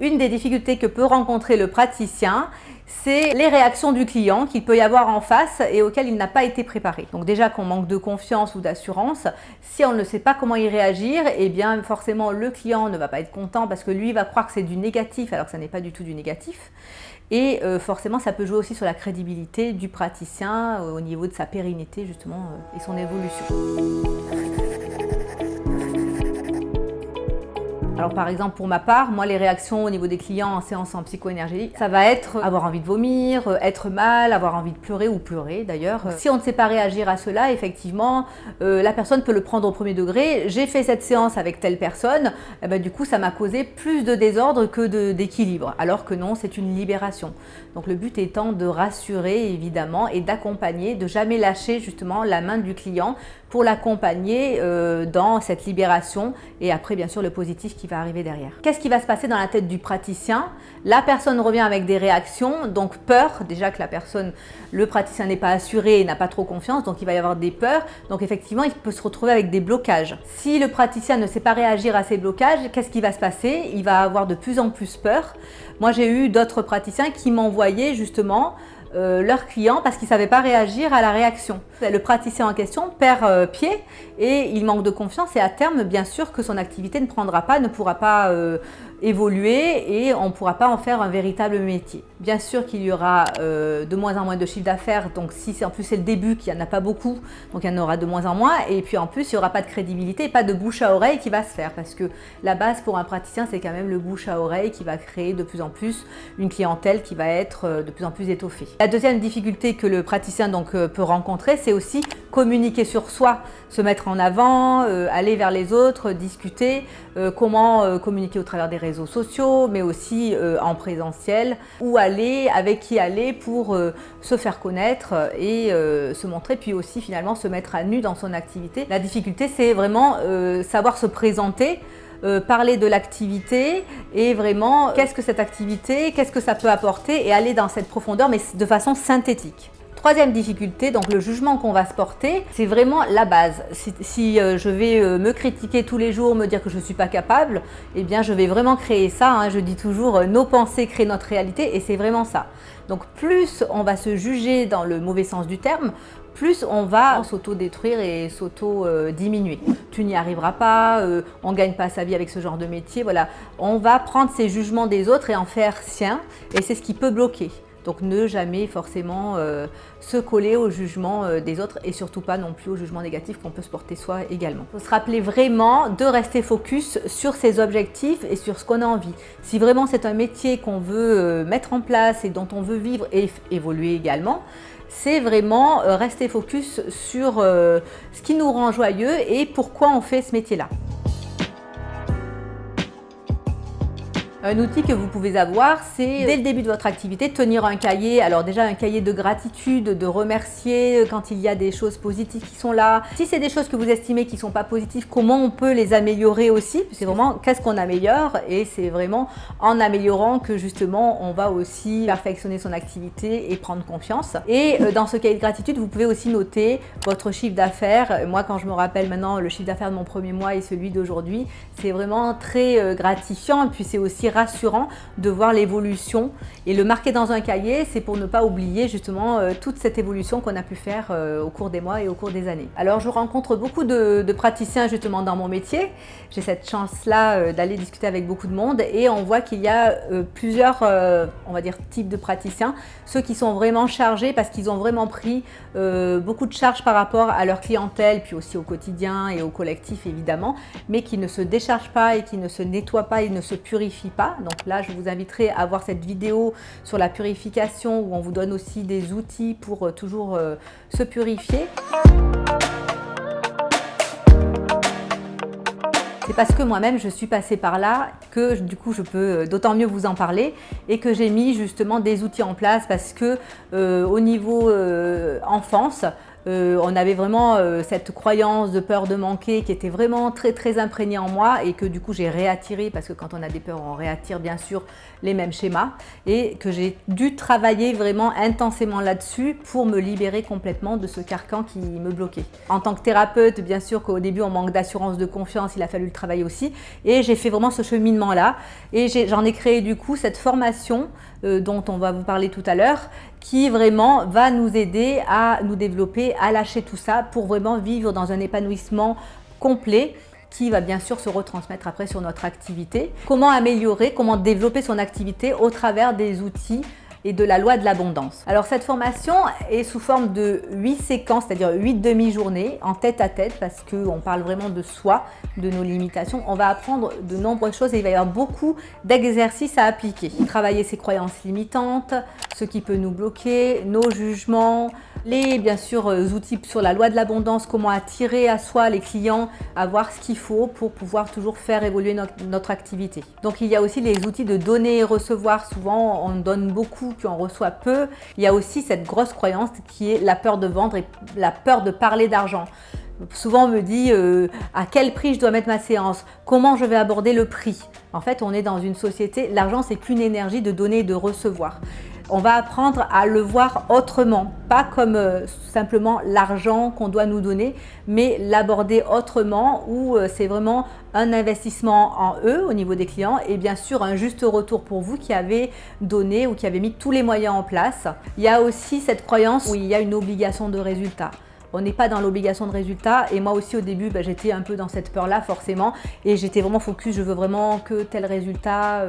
Une des difficultés que peut rencontrer le praticien, c'est les réactions du client qu'il peut y avoir en face et auxquelles il n'a pas été préparé. Donc déjà qu'on manque de confiance ou d'assurance, si on ne sait pas comment y réagir, eh bien forcément le client ne va pas être content parce que lui va croire que c'est du négatif alors que ça n'est pas du tout du négatif. Et forcément ça peut jouer aussi sur la crédibilité du praticien au niveau de sa pérennité justement et son évolution. Alors par exemple pour ma part, moi les réactions au niveau des clients en séance en psycho-énergétique, ça va être avoir envie de vomir, être mal, avoir envie de pleurer ou pleurer d'ailleurs. Si on ne sait pas réagir à cela, effectivement, la personne peut le prendre au premier degré. J'ai fait cette séance avec telle personne, et ben, du coup ça m'a causé plus de désordre que d'équilibre, alors que non, c'est une libération. Donc le but étant de rassurer évidemment et d'accompagner, de jamais lâcher justement la main du client pour l'accompagner dans cette libération et après bien sûr le positif qui va arriver derrière. Qu'est-ce qui va se passer dans la tête du praticien? La personne revient avec des réactions, donc peur, déjà que le praticien n'est pas assuré et n'a pas trop confiance, donc il va y avoir des peurs, donc effectivement il peut se retrouver avec des blocages. Si le praticien ne sait pas réagir à ces blocages, qu'est-ce qui va se passer? Il va avoir de plus en plus peur. Moi j'ai eu d'autres praticiens qui m'envoyaient justement leurs clients parce qu'ils ne savaient pas réagir à la réaction. Le praticien en question perd pied et il manque de confiance et à terme, bien sûr que son activité ne pourra pas évoluer et on ne pourra pas en faire un véritable métier. Bien sûr qu'il y aura de moins en moins de chiffre d'affaires, donc si en plus c'est le début qu'il n'y en a pas beaucoup, donc il y en aura de moins en moins et puis en plus il n'y aura pas de crédibilité et pas de bouche à oreille qui va se faire parce que la base pour un praticien c'est quand même le bouche à oreille qui va créer de plus en plus une clientèle qui va être de plus en plus étoffée. La deuxième difficulté que le praticien donc peut rencontrer, c'est aussi communiquer sur soi, se mettre en avant, aller vers les autres, discuter, comment communiquer au travers des réseaux sociaux, mais aussi en présentiel, où aller, avec qui aller pour se faire connaître et se montrer, puis aussi finalement se mettre à nu dans son activité. La difficulté, c'est vraiment savoir se présenter, parler de l'activité et vraiment qu'est-ce que cette activité, qu'est-ce que ça peut apporter et aller dans cette profondeur mais de façon synthétique. Troisième difficulté, donc le jugement qu'on va se porter, c'est vraiment la base. Si je vais me critiquer tous les jours, me dire que je ne suis pas capable, eh bien je vais vraiment créer ça. Hein. Je dis toujours nos pensées créent notre réalité et c'est vraiment ça. Donc plus on va se juger dans le mauvais sens du terme, plus on va s'auto-détruire et s'auto-diminuer. Tu n'y arriveras pas, on ne gagne pas sa vie avec ce genre de métier. Voilà. On va prendre ces jugements des autres et en faire sien et c'est ce qui peut bloquer. Donc ne jamais forcément se coller au jugement des autres et surtout pas non plus au jugement négatif qu'on peut se porter soi également. Il faut se rappeler vraiment de rester focus sur ses objectifs et sur ce qu'on a envie. Si vraiment c'est un métier qu'on veut mettre en place et dont on veut vivre et évoluer également, c'est vraiment rester focus sur ce qui nous rend joyeux et pourquoi on fait ce métier-là. Un outil que vous pouvez avoir, c'est dès le début de votre activité, tenir un cahier. Alors déjà un cahier de gratitude, de remercier quand il y a des choses positives qui sont là. Si c'est des choses que vous estimez qui ne sont pas positives, comment on peut les améliorer aussi? C'est vraiment qu'est-ce qu'on améliore et c'est vraiment en améliorant que justement on va aussi perfectionner son activité et prendre confiance. Et dans ce cahier de gratitude, vous pouvez aussi noter votre chiffre d'affaires. Moi quand je me rappelle maintenant le chiffre d'affaires de mon premier mois et celui d'aujourd'hui, c'est vraiment très gratifiant et puis c'est aussi rassurant de voir l'évolution et le marquer dans un cahier, c'est pour ne pas oublier justement toute cette évolution qu'on a pu faire au cours des mois et au cours des années. Alors je rencontre beaucoup de praticiens justement dans mon métier, j'ai cette chance-là d'aller discuter avec beaucoup de monde et on voit qu'il y a plusieurs on va dire types de praticiens, ceux qui sont vraiment chargés parce qu'ils ont vraiment pris beaucoup de charges par rapport à leur clientèle puis aussi au quotidien et au collectif évidemment, mais qui ne se déchargent pas et qui ne se nettoient pas et ne se purifient pas. Donc là, je vous inviterai à voir cette vidéo sur la purification où on vous donne aussi des outils pour toujours se purifier. C'est parce que moi-même je suis passée par là que du coup je peux d'autant mieux vous en parler et que j'ai mis justement des outils en place parce que au niveau enfance, On avait vraiment cette croyance de peur de manquer qui était vraiment très très imprégnée en moi et que du coup j'ai réattiré, parce que quand on a des peurs on réattire bien sûr les mêmes schémas, et que j'ai dû travailler vraiment intensément là-dessus pour me libérer complètement de ce carcan qui me bloquait. En tant que thérapeute, bien sûr qu'au début on manque d'assurance, de confiance, il a fallu le travailler aussi, et j'ai fait vraiment ce cheminement là, et j'en ai créé du coup cette formation dont on va vous parler tout à l'heure, qui vraiment va nous aider à nous développer, à lâcher tout ça pour vraiment vivre dans un épanouissement complet qui va bien sûr se retransmettre après sur notre activité. Comment améliorer, comment développer son activité au travers des outils et de la loi de l'abondance. Alors cette formation est sous forme de 8 séquences, c'est-à-dire 8 demi-journées en tête à tête, parce qu'on parle vraiment de soi, de nos limitations. On va apprendre de nombreuses choses et il va y avoir beaucoup d'exercices à appliquer. Travailler ses croyances limitantes, ce qui peut nous bloquer, nos jugements, les bien sûr outils sur la loi de l'abondance, comment attirer à soi les clients, avoir ce qu'il faut pour pouvoir toujours faire évoluer notre activité. Donc il y a aussi les outils de donner et recevoir. Souvent on donne beaucoup puis on reçoit peu. Il y a aussi cette grosse croyance qui est la peur de vendre et la peur de parler d'argent. Souvent on me dit à quel prix je dois mettre ma séance, comment je vais aborder le prix. En fait on est dans une société, l'argent c'est qu'une énergie de donner et de recevoir. On va apprendre à le voir autrement, pas comme simplement l'argent qu'on doit nous donner, mais l'aborder autrement où c'est vraiment un investissement en eux au niveau des clients et bien sûr un juste retour pour vous qui avez donné ou qui avez mis tous les moyens en place. Il y a aussi cette croyance où il y a une obligation de résultat. On n'est pas dans l'obligation de résultat et moi aussi au début j'étais un peu dans cette peur là forcément et j'étais vraiment focus, je veux vraiment que tel résultat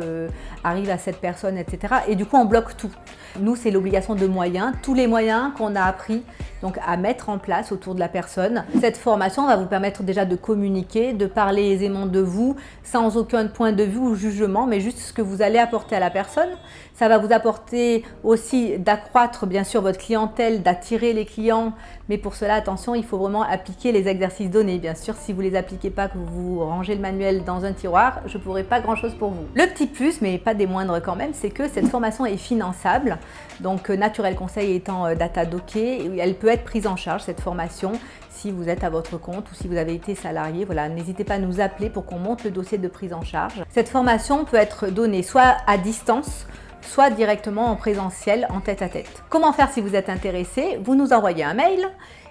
arrive à cette personne, etc. Et du coup on bloque tout. Nous c'est l'obligation de moyens, tous les moyens qu'on a appris donc à mettre en place autour de la personne. Cette formation va vous permettre déjà de communiquer, de parler aisément de vous sans aucun point de vue ou jugement, mais juste ce que vous allez apporter à la personne. Ça va vous apporter aussi d'accroître bien sûr votre clientèle, d'attirer les clients, mais pour cela attention, il faut vraiment appliquer les exercices donnés. Bien sûr, si vous ne les appliquez pas, que vous rangez le manuel dans un tiroir, je ne pourrai pas grand chose pour vous. Le petit plus, mais pas des moindres quand même, c'est que cette formation est finançable. Donc Naturel Conseil étant data dockée, elle peut être prise en charge cette formation si vous êtes à votre compte ou si vous avez été salarié. Voilà, n'hésitez pas à nous appeler pour qu'on monte le dossier de prise en charge. Cette formation peut être donnée soit à distance, soit directement en présentiel, en tête-à-tête. Comment faire si vous êtes intéressé? Vous nous envoyez un mail.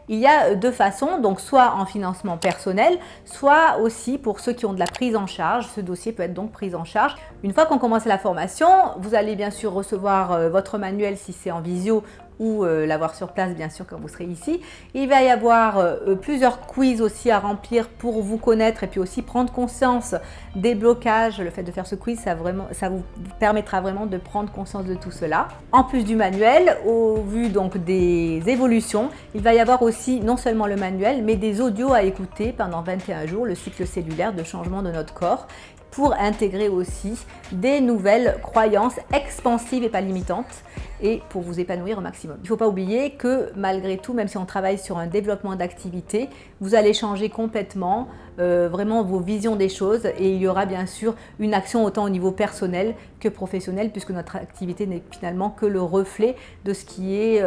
Il y a deux façons, donc soit en financement personnel, soit aussi pour ceux qui ont de la prise en charge. Ce dossier peut être donc pris en charge. Une fois qu'on commence la formation, vous allez bien sûr recevoir votre manuel si c'est en visio ou l'avoir sur place bien sûr quand vous serez ici. Il va y avoir plusieurs quiz aussi à remplir pour vous connaître et puis aussi prendre conscience des blocages. Le fait de faire ce quiz, ça vous permettra vraiment de prendre conscience de tout cela. En plus du manuel, au vu donc des évolutions, il va y avoir aussi non seulement le manuel, mais des audios à écouter pendant 21 jours, le cycle cellulaire de changement de notre corps, pour intégrer aussi des nouvelles croyances expansives et pas limitantes et pour vous épanouir au maximum. Il ne faut pas oublier que malgré tout, même si on travaille sur un développement d'activité, vous allez changer complètement vraiment vos visions des choses et il y aura bien sûr une action autant au niveau personnel que professionnel puisque notre activité n'est finalement que le reflet de ce qui est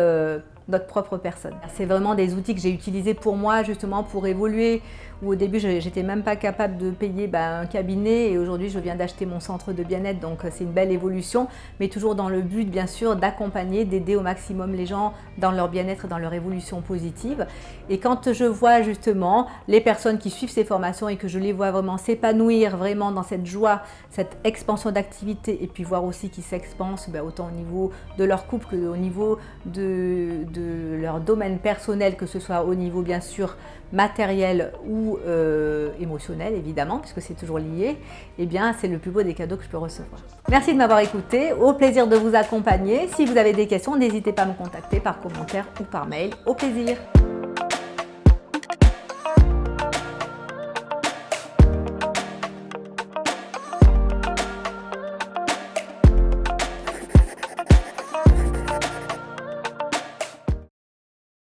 notre propre personne. C'est vraiment des outils que j'ai utilisés pour moi justement pour évoluer, où au début j'étais même pas capable de payer un cabinet et aujourd'hui je viens d'acheter mon centre de bien-être, donc c'est une belle évolution, mais toujours dans le but bien sûr d'accompagner, d'aider au maximum les gens dans leur bien-être, dans leur évolution positive. Et quand je vois justement les personnes qui suivent ces formations et que je les vois vraiment s'épanouir vraiment dans cette joie, cette expansion d'activité et puis voir aussi qu'ils s'expansent autant au niveau de leur couple qu'au niveau de leur domaine personnel, que ce soit au niveau bien sûr matériel ou émotionnel évidemment, puisque c'est toujours lié, eh bien c'est le plus beau des cadeaux que je peux recevoir. Merci de m'avoir écouté, au plaisir de vous accompagner. Si vous avez des questions, n'hésitez pas à me contacter par commentaire ou par mail. Au plaisir.